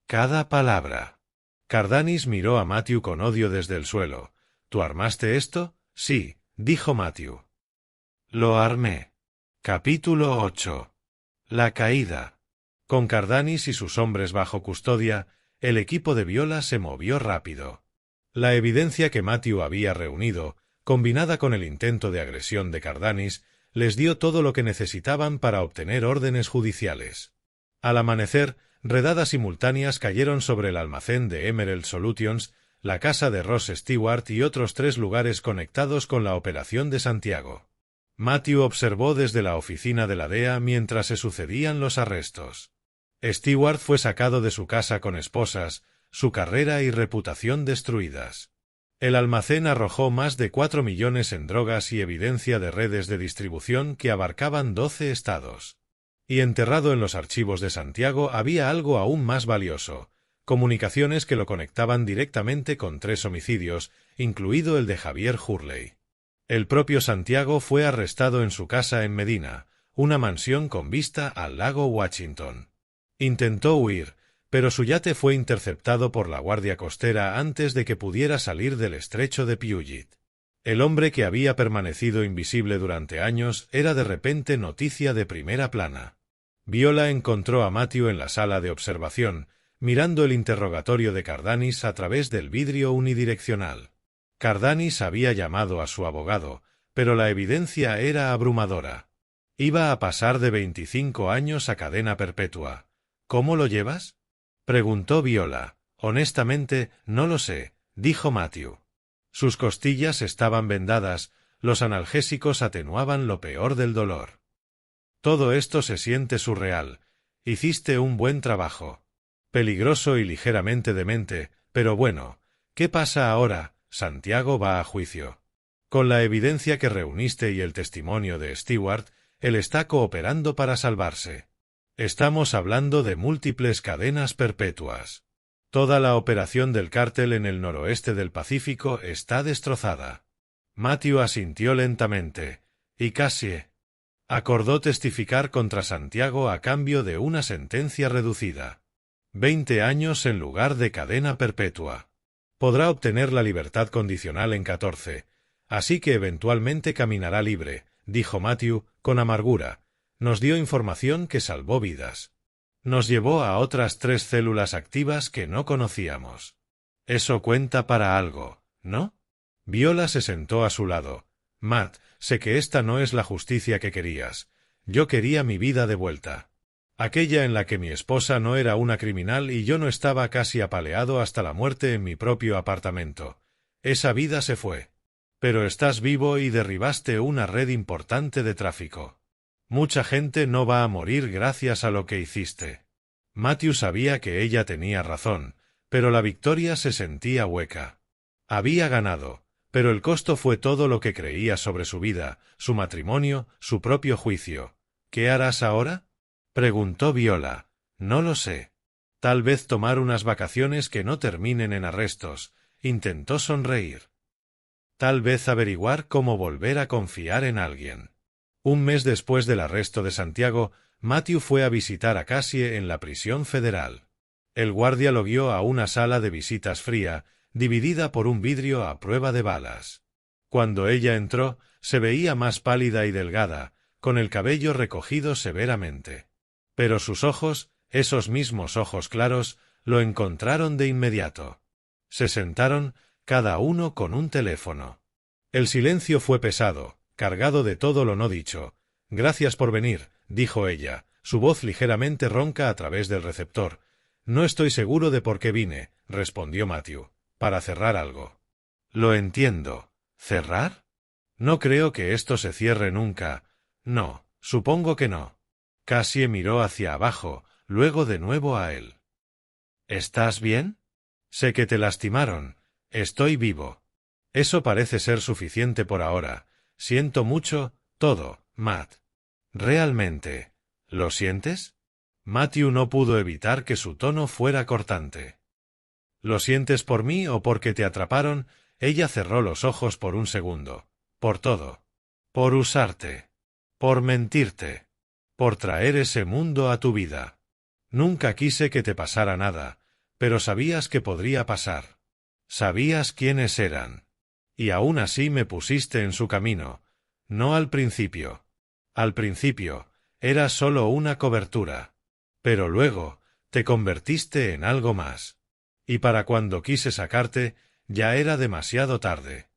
Cada palabra. Cardanis miró a Matthew con odio desde el suelo. ¿Tú armaste esto? Sí, dijo Matthew. Lo armé. Capítulo 8. La caída. Con Cardanis y sus hombres bajo custodia, el equipo de Viola se movió rápido. La evidencia que Matthew había reunido, combinada con el intento de agresión de Cardanis, les dio todo lo que necesitaban para obtener órdenes judiciales. Al amanecer, redadas simultáneas cayeron sobre el almacén de Emerald Solutions, la casa de Ross Stewart y otros 3 lugares conectados con la operación de Santiago. Matthew observó desde la oficina de la DEA mientras se sucedían los arrestos. Stewart fue sacado de su casa con esposas, su carrera y reputación destruidas. El almacén arrojó más de 4 millones en drogas y evidencia de redes de distribución que abarcaban 12 estados. Y enterrado en los archivos de Santiago había algo aún más valioso: comunicaciones que lo conectaban directamente con 3 homicidios, incluido el de Javier Hurley. El propio Santiago fue arrestado en su casa en Medina, una mansión con vista al lago Washington. Intentó huir, pero su yate fue interceptado por la Guardia Costera antes de que pudiera salir del estrecho de Puget. El hombre que había permanecido invisible durante años era de repente noticia de primera plana. Viola encontró a Matthew en la sala de observación, mirando el interrogatorio de Cardanis a través del vidrio unidireccional. Cardanis había llamado a su abogado, pero la evidencia era abrumadora. Iba a pasar de 25 años a cadena perpetua. ¿Cómo lo llevas?, preguntó Viola. Honestamente, no lo sé, dijo Matthew. Sus costillas estaban vendadas, los analgésicos atenuaban lo peor del dolor. Todo esto se siente surreal. Hiciste un buen trabajo. Peligroso y ligeramente demente, pero bueno, ¿qué pasa ahora? Santiago va a juicio. Con la evidencia que reuniste y el testimonio de Stewart, él está cooperando para salvarse. Estamos hablando de múltiples cadenas perpetuas. Toda la operación del cártel en el noroeste del Pacífico está destrozada. Matthew asintió lentamente, y Cassie acordó testificar contra Santiago a cambio de una sentencia reducida. 20 años en lugar de cadena perpetua. Podrá obtener la libertad condicional en 14, así que eventualmente caminará libre, dijo Matthew, con amargura. Nos dio información que salvó vidas. Nos llevó a otras 3 células activas que no conocíamos. Eso cuenta para algo, ¿no? Viola se sentó a su lado. Matt, sé que esta no es la justicia que querías. Yo quería mi vida de vuelta. Aquella en la que mi esposa no era una criminal y yo no estaba casi apaleado hasta la muerte en mi propio apartamento. Esa vida se fue. Pero estás vivo y derribaste una red importante de tráfico. Mucha gente no va a morir gracias a lo que hiciste. Matthew sabía que ella tenía razón, pero la victoria se sentía hueca. Había ganado, pero el costo fue todo lo que creía sobre su vida, su matrimonio, su propio juicio. ¿Qué harás ahora?, preguntó Viola. No lo sé. Tal vez tomar unas vacaciones que no terminen en arrestos. Intentó sonreír. Tal vez averiguar cómo volver a confiar en alguien. Un mes después del arresto de Santiago, Matthew fue a visitar a Cassie en la prisión federal. El guardia lo guió a una sala de visitas fría, dividida por un vidrio a prueba de balas. Cuando ella entró, se veía más pálida y delgada, con el cabello recogido severamente. Pero sus ojos, esos mismos ojos claros, lo encontraron de inmediato. Se sentaron, cada uno con un teléfono. El silencio fue pesado, cargado de todo lo no dicho. Gracias por venir, dijo ella, su voz ligeramente ronca a través del receptor. No estoy seguro de por qué vine, respondió Matthew. Para cerrar algo. Lo entiendo. ¿Cerrar? No creo que esto se cierre nunca. No, supongo que no. Cassie miró hacia abajo, luego de nuevo a él. ¿Estás bien? Sé que te lastimaron. Estoy vivo. Eso parece ser suficiente por ahora. Siento mucho, todo, Matt. ¿Realmente? ¿Lo sientes? Matthew no pudo evitar que su tono fuera cortante. ¿Lo sientes por mí o porque te atraparon? Ella cerró los ojos por un segundo. Por todo. Por usarte. Por mentirte. Por traer ese mundo a tu vida. Nunca quise que te pasara nada, pero sabías que podría pasar. Sabías quiénes eran. Y aún así me pusiste en su camino. No al principio. Al principio, era solo una cobertura. Pero luego, te convertiste en algo más. Y para cuando quise sacarte, ya era demasiado tarde.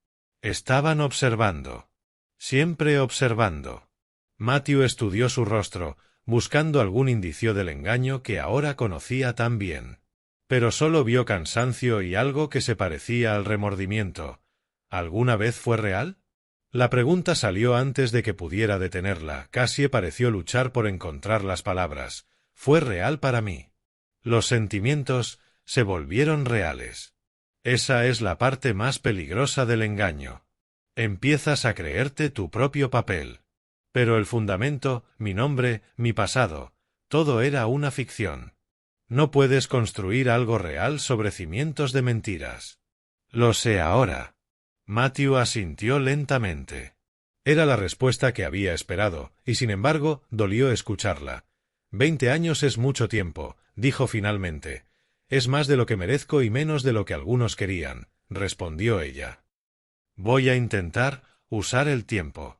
Estaban observando. Siempre observando. Matthew estudió su rostro, buscando algún indicio del engaño que ahora conocía tan bien. Pero solo vio cansancio y algo que se parecía al remordimiento. ¿Alguna vez fue real? La pregunta salió antes de que pudiera detenerla. Cassie pareció luchar por encontrar las palabras. Fue real para mí. Los sentimientos se volvieron reales. Esa es la parte más peligrosa del engaño. Empiezas a creerte tu propio papel. Pero el fundamento, mi nombre, mi pasado, todo era una ficción. No puedes construir algo real sobre cimientos de mentiras. Lo sé ahora. Matthew asintió lentamente. Era la respuesta que había esperado, y sin embargo, dolió escucharla. 20 años es mucho tiempo, dijo finalmente. Es más de lo que merezco y menos de lo que algunos querían, respondió ella. Voy a intentar usar el tiempo.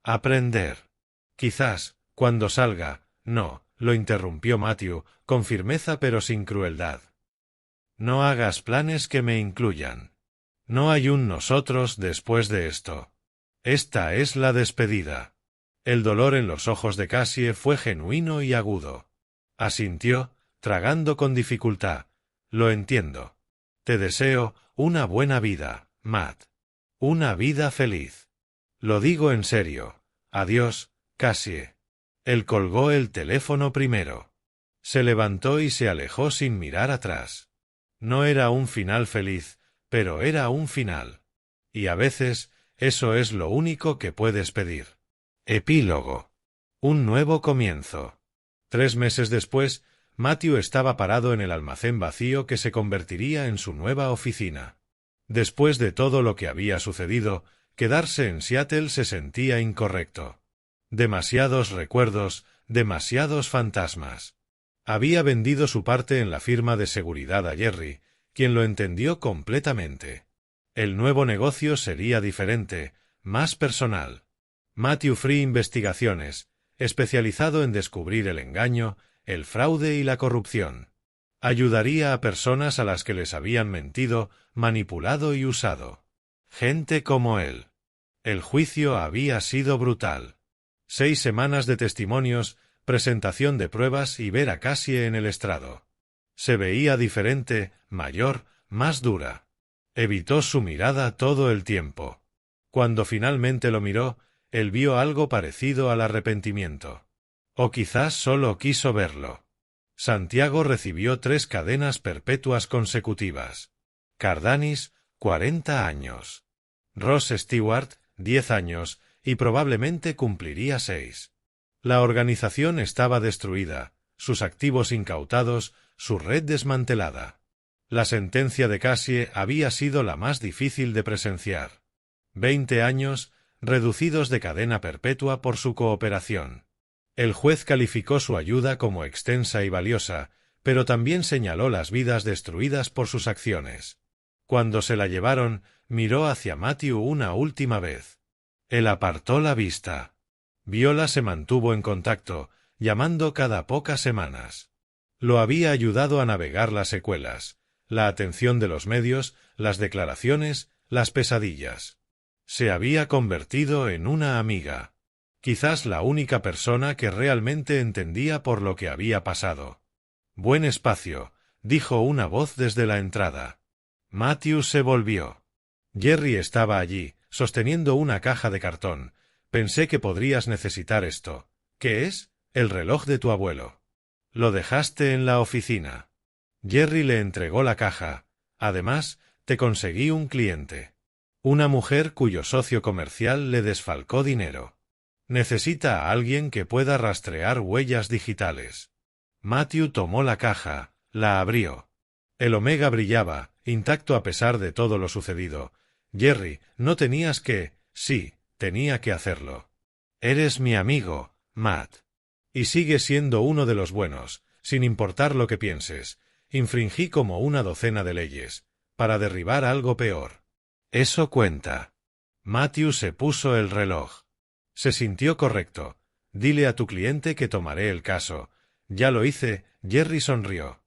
Aprender. Quizás, cuando salga, no, lo interrumpió Matthew, con firmeza pero sin crueldad. No hagas planes que me incluyan. No hay un nosotros después de esto. Esta es la despedida. El dolor en los ojos de Cassie fue genuino y agudo. Asintió, tragando con dificultad. Lo entiendo. Te deseo una buena vida, Matt. Una vida feliz. Lo digo en serio. Adiós, Cassie. Él colgó el teléfono primero. Se levantó y se alejó sin mirar atrás. No era un final feliz, pero era un final. Y a veces, eso es lo único que puedes pedir. Epílogo. Un nuevo comienzo. 3 meses después, Matthew estaba parado en el almacén vacío que se convertiría en su nueva oficina. Después de todo lo que había sucedido, quedarse en Seattle se sentía incorrecto. Demasiados recuerdos, demasiados fantasmas. Había vendido su parte en la firma de seguridad a Jerry, quien lo entendió completamente. El nuevo negocio sería diferente, más personal. Matthew Free Investigaciones, especializado en descubrir el engaño, el fraude y la corrupción. Ayudaría a personas a las que les habían mentido, manipulado y usado. Gente como él. El juicio había sido brutal. 6 semanas de testimonios, presentación de pruebas y ver a Cassie en el estrado. Se veía diferente, mayor, más dura. Evitó su mirada todo el tiempo. Cuando finalmente lo miró, él vio algo parecido al arrepentimiento. O quizás solo quiso verlo. Santiago recibió 3 cadenas perpetuas consecutivas. Cardanis, 40 años. Ross Stewart, 10 años, y probablemente cumpliría 6. La organización estaba destruida, sus activos incautados, su red desmantelada. La sentencia de Cassie había sido la más difícil de presenciar. 20 años, reducidos de cadena perpetua por su cooperación. El juez calificó su ayuda como extensa y valiosa, pero también señaló las vidas destruidas por sus acciones. Cuando se la llevaron, miró hacia Matthew una última vez. Él apartó la vista. Viola se mantuvo en contacto, llamando cada pocas semanas. Lo había ayudado a navegar las secuelas, la atención de los medios, las declaraciones, las pesadillas. Se había convertido en una amiga. Quizás la única persona que realmente entendía por lo que había pasado. Buen espacio, dijo una voz desde la entrada. Matthew se volvió. Jerry estaba allí, sosteniendo una caja de cartón. Pensé que podrías necesitar esto. ¿Qué es? El reloj de tu abuelo. Lo dejaste en la oficina. Jerry le entregó la caja. Además, te conseguí un cliente. Una mujer cuyo socio comercial le desfalcó dinero. Necesita a alguien que pueda rastrear huellas digitales. Matthew tomó la caja, la abrió. El Omega brillaba, intacto a pesar de todo lo sucedido. Jerry, no tenías que... Sí, tenía que hacerlo. Eres mi amigo, Matt. Y sigues siendo uno de los buenos, sin importar lo que pienses. Infringí como una docena de leyes, para derribar algo peor. Eso cuenta. Matthew se puso el reloj. Se sintió correcto. Dile a tu cliente que tomaré el caso. Ya lo hice, Jerry sonrió.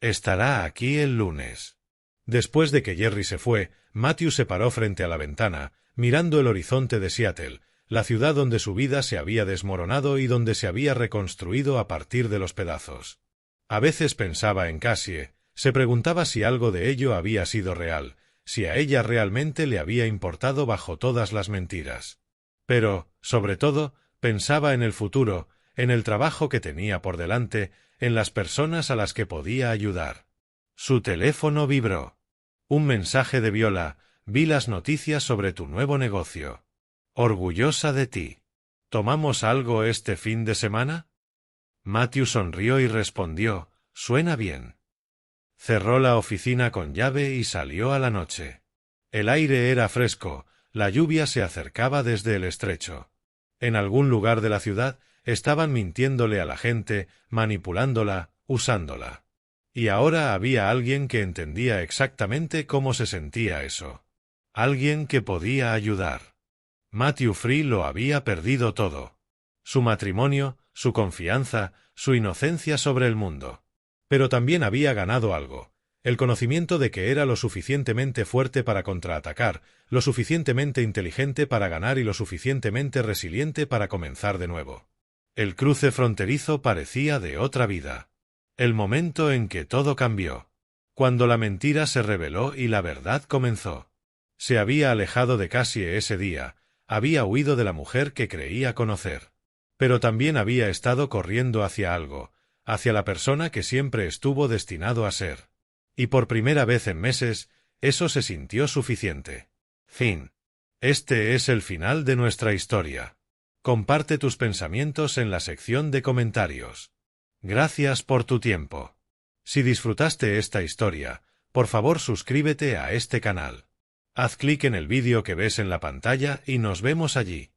Estará aquí el lunes. Después de que Jerry se fue, Matthew se paró frente a la ventana, mirando el horizonte de Seattle, la ciudad donde su vida se había desmoronado y donde se había reconstruido a partir de los pedazos. A veces pensaba en Cassie, se preguntaba si algo de ello había sido real, si a ella realmente le había importado bajo todas las mentiras. Pero, sobre todo, pensaba en el futuro, en el trabajo que tenía por delante, en las personas a las que podía ayudar. Su teléfono vibró. Un mensaje de Viola: vi las noticias sobre tu nuevo negocio. Orgullosa de ti. ¿Tomamos algo este fin de semana? Matthew sonrió y respondió: suena bien. Cerró la oficina con llave y salió a la noche. El aire era fresco, la lluvia se acercaba desde el estrecho. En algún lugar de la ciudad estaban mintiéndole a la gente, manipulándola, usándola. Y ahora había alguien que entendía exactamente cómo se sentía eso. Alguien que podía ayudar. Matthew Free lo había perdido todo. Su matrimonio, su confianza, su inocencia sobre el mundo. Pero también había ganado algo. El conocimiento de que era lo suficientemente fuerte para contraatacar, lo suficientemente inteligente para ganar y lo suficientemente resiliente para comenzar de nuevo. El cruce fronterizo parecía de otra vida. El momento en que todo cambió. Cuando la mentira se reveló y la verdad comenzó. Se había alejado de Cassie ese día, había huido de la mujer que creía conocer. Pero también había estado corriendo hacia algo, hacia la persona que siempre estuvo destinado a ser. Y por primera vez en meses, eso se sintió suficiente. Fin. Este es el final de nuestra historia. Comparte tus pensamientos en la sección de comentarios. Gracias por tu tiempo. Si disfrutaste esta historia, por favor suscríbete a este canal. Haz clic en el vídeo que ves en la pantalla y nos vemos allí.